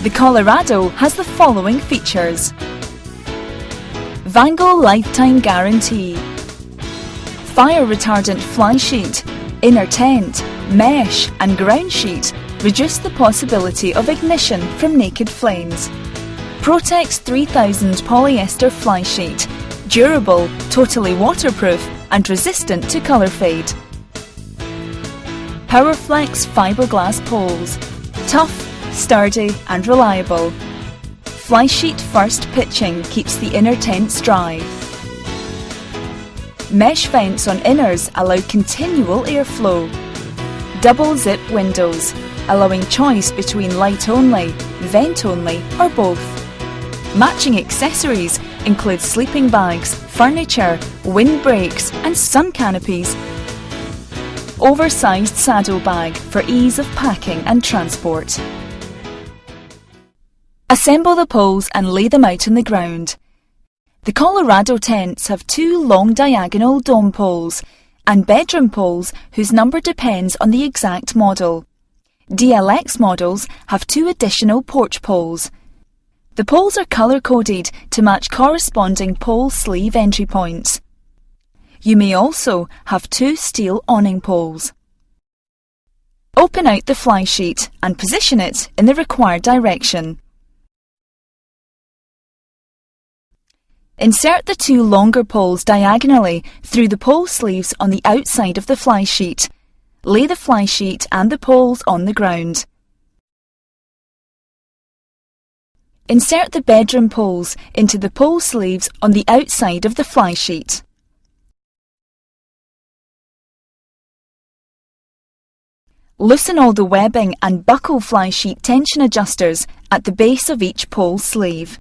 The Colorado has the following features: Vango lifetime guarantee, fire retardant fly sheet, inner tent, mesh and ground sheet reduce the possibility of ignition from naked flames. Protex 3000 polyester fly sheet, durable, totally waterproof and resistant to colour fade. Powerflex fiberglass poles, tough, sturdy and reliable. Fly sheet first pitching keeps the inner tents dry. Mesh vents on inners allow continual airflow. Double zip windows, allowing choice between light only, vent only or both. Matching accessories include sleeping bags, furniture, windbreaks and sun canopies. Oversized saddle bag for ease of packing and transport. Assemble the poles and lay them out on the ground. The Colorado tents have two long diagonal dome poles and bedroom poles whose number depends on the exact model. DLX models have two additional porch poles. The poles are colour-coded to match corresponding pole sleeve entry points. You may also have two steel awning poles. Open out the fly sheet and position it in the required direction. Insert the two longer poles diagonally through the pole sleeves on the outside of the fly sheet. Lay the fly sheet and the poles on the ground. Insert the bedroom poles into the pole sleeves on the outside of the fly sheet. Loosen all the webbing and buckle fly sheet tension adjusters at the base of each pole sleeve.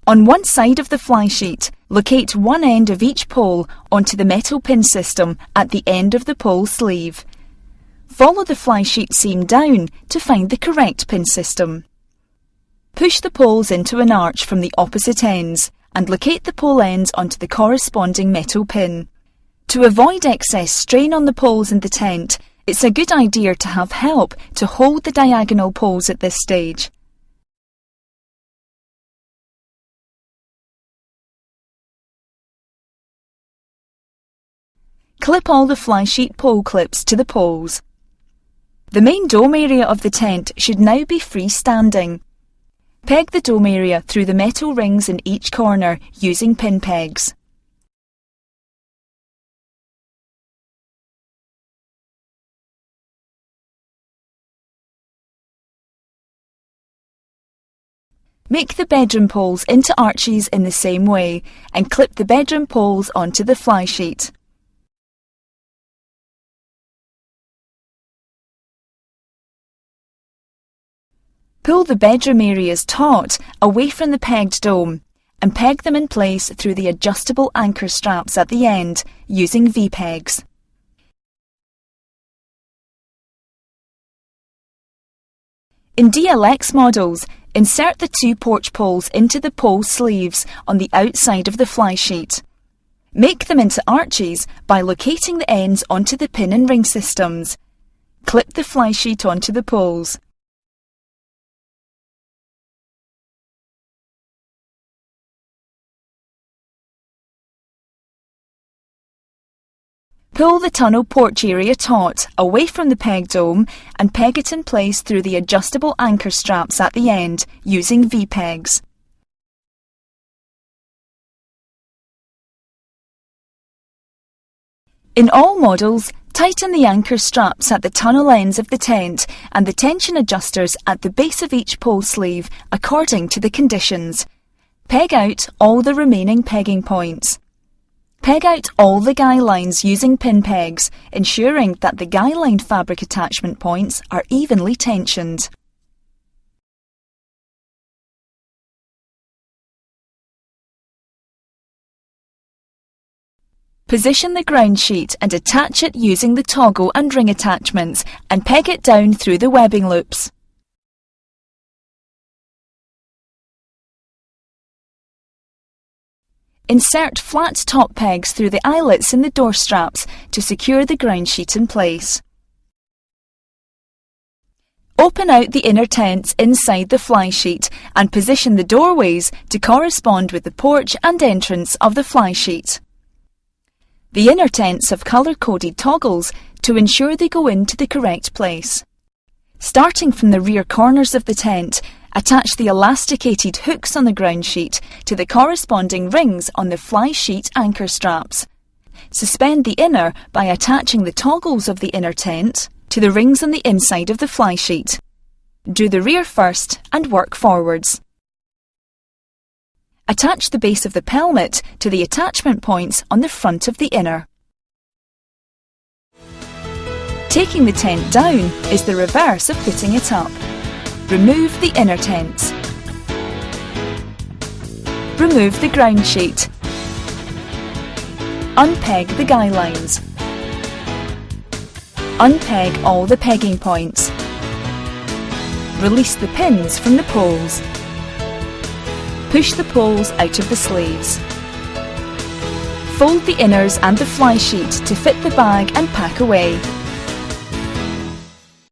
On one side of the fly sheet, locate one end of each pole onto the metal pin system at the end of the pole sleeve. Follow the fly sheet seam down to find the correct pin system. Push the poles into an arch from the opposite ends and locate the pole ends onto the corresponding metal pin. To avoid excess strain on the poles in the tent, it's a good idea to have help to hold the diagonal poles at this stage. Clip all the fly sheet pole clips to the poles. The main dome area of the tent should now be freestanding. Peg the dome area through the metal rings in each corner using pin pegs. Make the bedroom poles into arches in the same way and clip the bedroom poles onto the fly sheet. Pull the bedroom areas taut away from the pegged dome and peg them in place through the adjustable anchor straps at the end using V-pegs. In DLX models, insert the two porch poles into the pole sleeves on the outside of the fly sheet. Make them into arches by locating the ends onto the pin and ring systems. Clip the fly sheet onto the poles. Pull the tunnel porch area taut away from the peg dome and peg it in place through the adjustable anchor straps at the end using V-pegs. In all models, tighten the anchor straps at the tunnel ends of the tent and the tension adjusters at the base of each pole sleeve according to the conditions. Peg out all the remaining pegging points. Peg out all the guy lines using pin pegs, ensuring that the guy line fabric attachment points are evenly tensioned. Position the ground sheet and attach it using the toggle and ring attachments and peg it down through the webbing loops. Insert flat top pegs through the eyelets in the door straps to secure the ground sheet in place. Open out the inner tents inside the fly sheet and position the doorways to correspond with the porch and entrance of the fly sheet. The inner tents have colour-coded toggles to ensure they go into the correct place. Starting from the rear corners of the tent, attach the elasticated hooks on the ground sheet to the corresponding rings on the fly sheet anchor straps. Suspend the inner by attaching the toggles of the inner tent to the rings on the inside of the fly sheet. Do the rear first and work forwards. Attach the base of the pelmet to the attachment points on the front of the inner. Taking the tent down is the reverse of putting it up. Remove the inner tent. Remove the ground sheet. Unpeg the guy lines. Unpeg all the pegging points. Release the pins from the poles. Push the poles out of the sleeves. Fold the inners and the fly sheet to fit the bag and pack away.